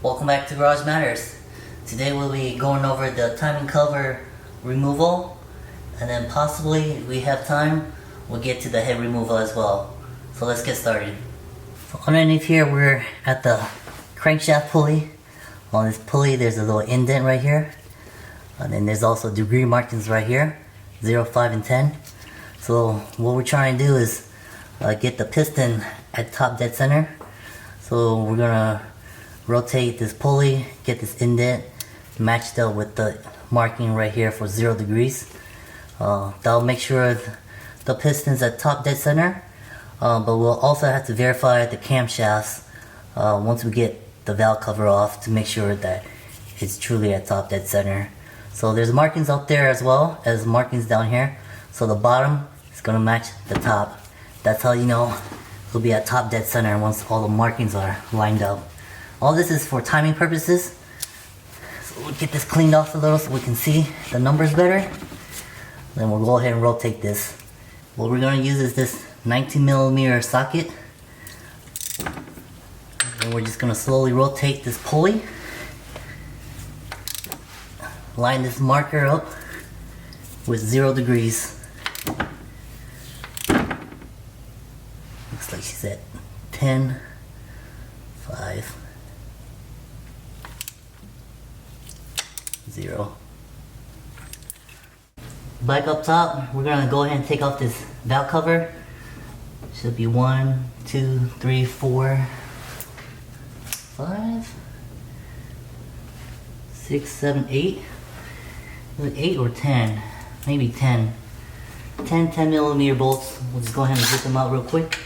Welcome back to Garage Matters. Today we'll be going over the timing cover removal, and then possibly, if we have time, we'll get to the head removal as well. So let's get started. So underneath here we're at the crankshaft pulley. On this pulley there's a little indent right here, and then there's also degree markings right here, 0, 5, and 10. So what we're trying to do is get the piston at top dead center. So we're gonna rotate this pulley, get this indent matched up with the marking right here for 0 degrees. That'll make sure the piston's at top dead center, but we'll also have to verify the camshafts once we get the valve cover off to make sure that it's truly at top dead center. So there's markings up there as well as markings down here. So the bottom is gonna match the top. That's how you know it'll be at top dead center once all the markings are lined up. All this is for timing purposes. So we'll get this cleaned off a little so we can see the numbers better. Then we'll go ahead and rotate this. What we're going to use is this 19mm socket. And we're just going to slowly rotate this pulley. Line this marker up with 0 degrees. Looks like she's at 10, 5, 0. Back up top, we're gonna go ahead and take off this valve cover. Should be 1, 2, 3, 4, 5, 6, 7, 8. 8 or 10, maybe 10. 10mm bolts. We'll just go ahead and get them out real quick.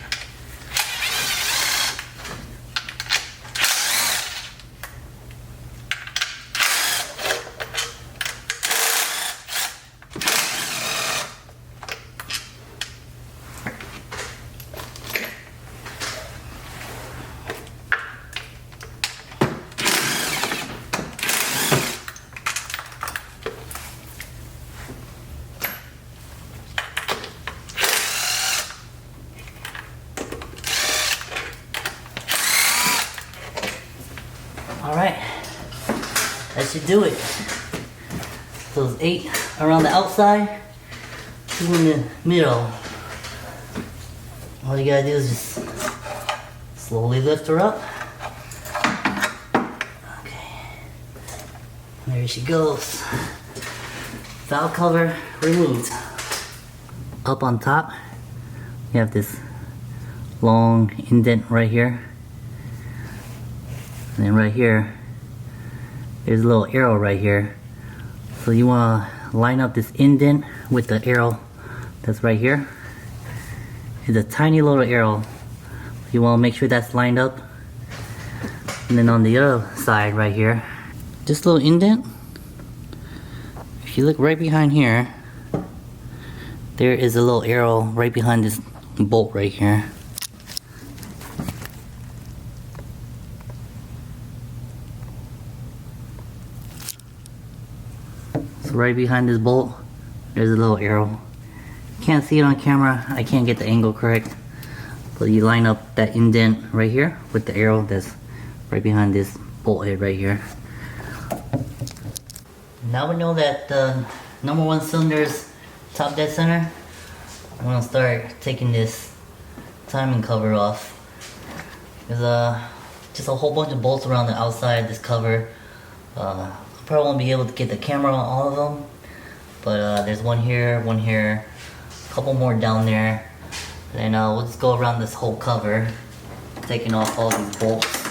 Alright, that should do it. So it's 8 around the outside, 2 in the middle. All you gotta do is just slowly lift her up. Okay, there she goes. Valve cover removed. Up on top, you have this long indent right here. And then right here, there's a little arrow right here. So you want to line up this indent with the arrow that's right here. It's a tiny little arrow. You want to make sure that's lined up. And then on the other side right here, this little indent, if you look right behind here, there is a little arrow right behind this bolt right here. Right behind this bolt, there's a little arrow. Can't see it on camera, I can't get the angle correct, but you line up that indent right here with the arrow that's right behind this bolt head right here. Now we know that the number 1 cylinder is top dead center. I'm gonna start taking this timing cover off. There's just a whole bunch of bolts around the outside of this cover. Probably won't be able to get the camera on all of them, but there's one here, a couple more down there, and we'll just go around this whole cover, taking off all these bolts.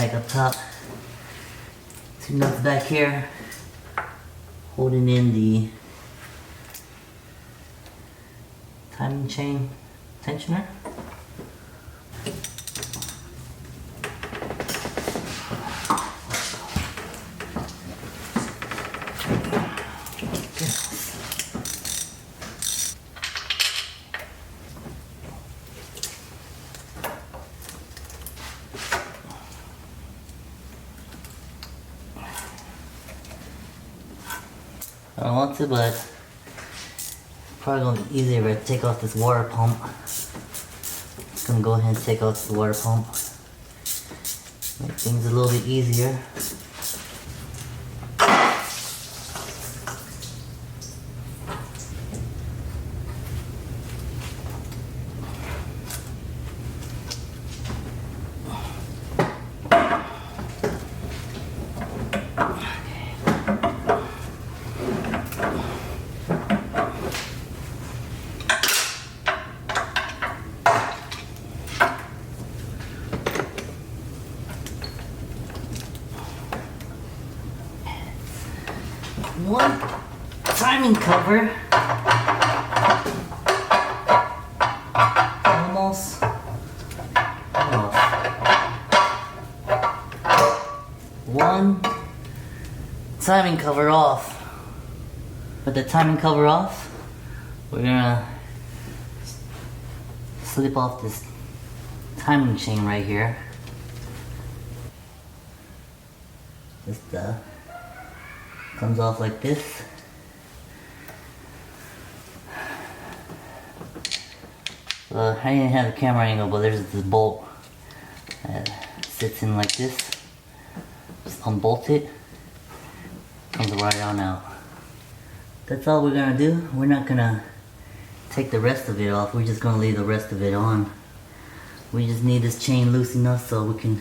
back up top. Two nuts back here, holding in the timing chain tensioner. I don't want to, but it's probably gonna be easier if I take off this water pump. Just gonna go ahead and take off the water pump. Make things a little bit easier. One timing cover, almost off. One timing cover off. With the timing cover off, we're gonna slip off this timing chain right here. Just comes off like this. I didn't have the camera angle, but there's this bolt that sits in like this. Just unbolt it. Comes right on out. That's all we're gonna do. We're not gonna take the rest of it off. We're just gonna leave the rest of it on. We just need this chain loose enough so we can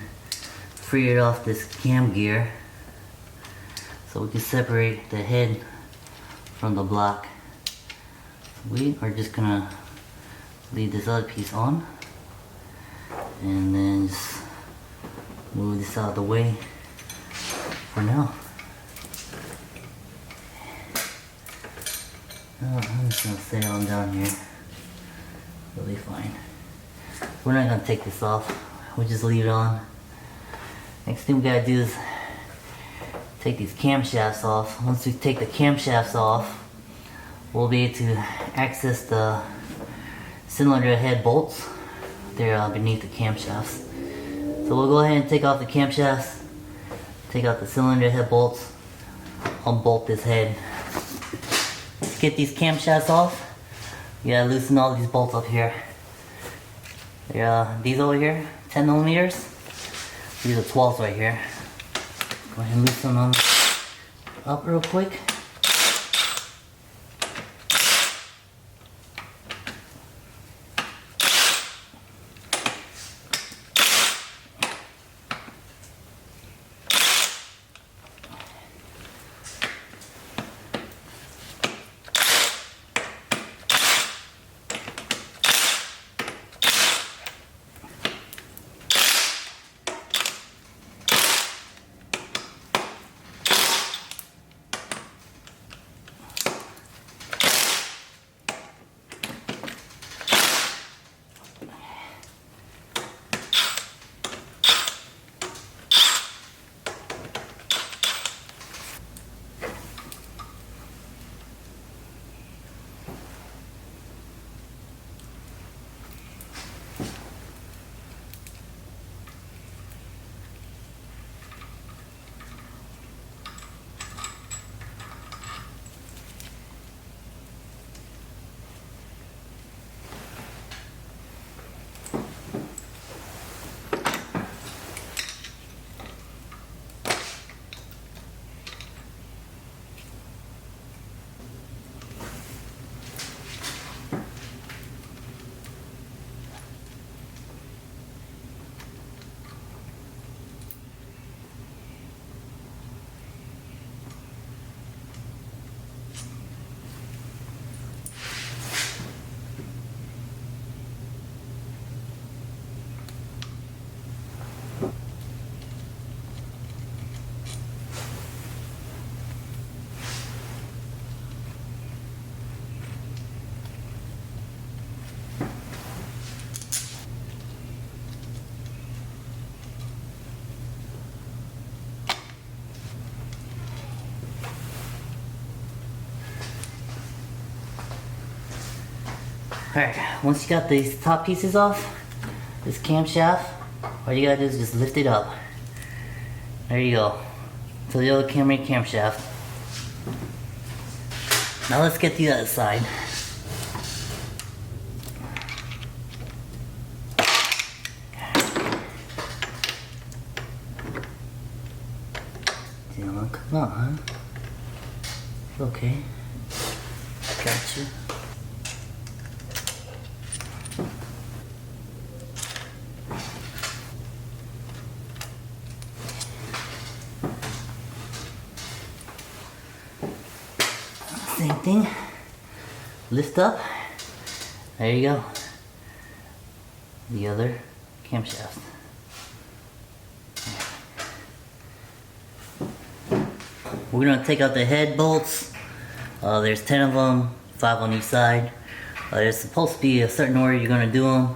free it off this cam gear. So we can separate the head from the block. We are just gonna leave this other piece on and then just move this out of the way for now. I'm just gonna stay on down here. It'll be fine. We're not gonna take this off. We'll just leave it on. Next thing we gotta do is take these camshafts off. Once we take the camshafts off, we'll be able to access the cylinder head bolts. They're beneath the camshafts. So we'll go ahead and take off the camshafts, take out the cylinder head bolts, unbolt this head. To get these camshafts off, you gotta loosen all these bolts up here. These over here, 10 millimeters. These are 12s right here. Go ahead and loosen them up real quick. Alright, once you got these top pieces off, this camshaft, all you gotta do is just lift it up. There you go. Toyota Camry camshaft. Now let's get the other side. Come on. Okay. Got you. Same thing. Lift up. There you go. The other camshaft. We're gonna take out the head bolts. There's 10 of them, 5 on each side. There's supposed to be a certain order you're gonna do them.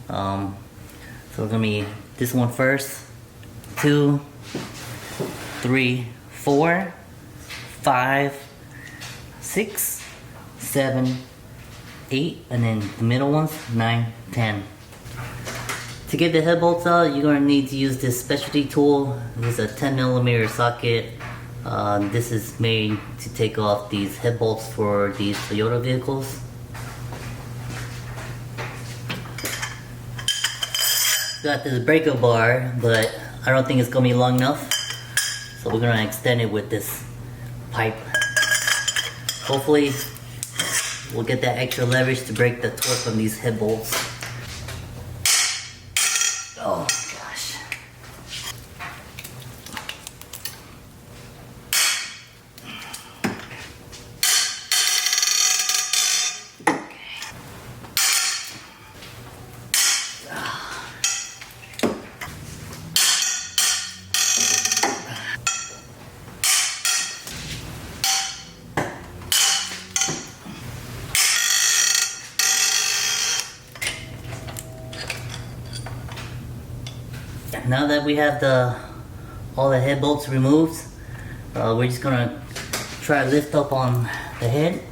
So we're gonna be this one first, 2, 3, 4, 5, 6, 7, 8, and then the middle ones, 9, 10. To get the head bolts out, you're gonna need to use this specialty tool. This is a 10mm socket. This is made to take off these head bolts for these Toyota vehicles. Got this breaker bar, but I don't think it's gonna be long enough. So we're gonna extend it with this pipe. Hopefully, we'll get that extra leverage to break the torque from these head bolts. Oh gosh. Now that we have all the head bolts removed, we're just gonna try to lift up on the head.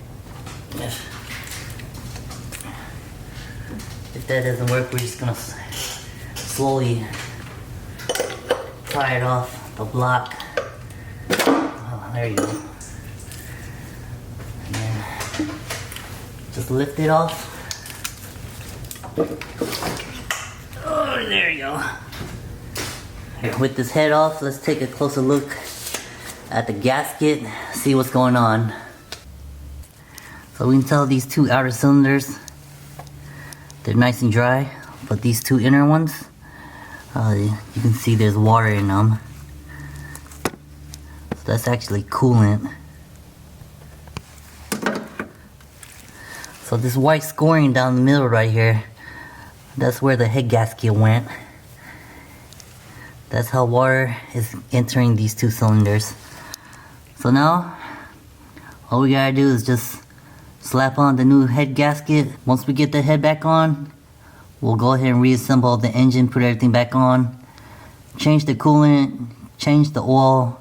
If that doesn't work, we're just gonna slowly pry it off the block. Oh, there you go. And then just lift it off. Oh, there you go. With this head off, let's take a closer look at the gasket, see what's going on. So we can tell these two outer cylinders, they're nice and dry, but these two inner ones, you can see there's water in them. So that's actually coolant. So this white scoring down the middle right here, that's where the head gasket went. That's how water is entering these two cylinders. So now, all we gotta do is just slap on the new head gasket. Once we get the head back on, we'll go ahead and reassemble the engine, put everything back on, change the coolant, change the oil,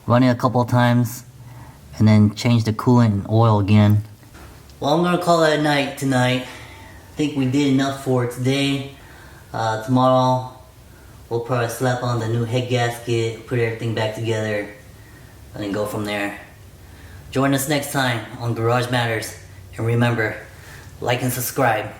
run it a couple of times, and then change the coolant and oil again. Well, I'm gonna call it a night tonight. I think we did enough for today. Tomorrow, we'll probably slap on the new head gasket, put everything back together, and then go from there. Join us next time on Garage Matters. And remember, like and subscribe.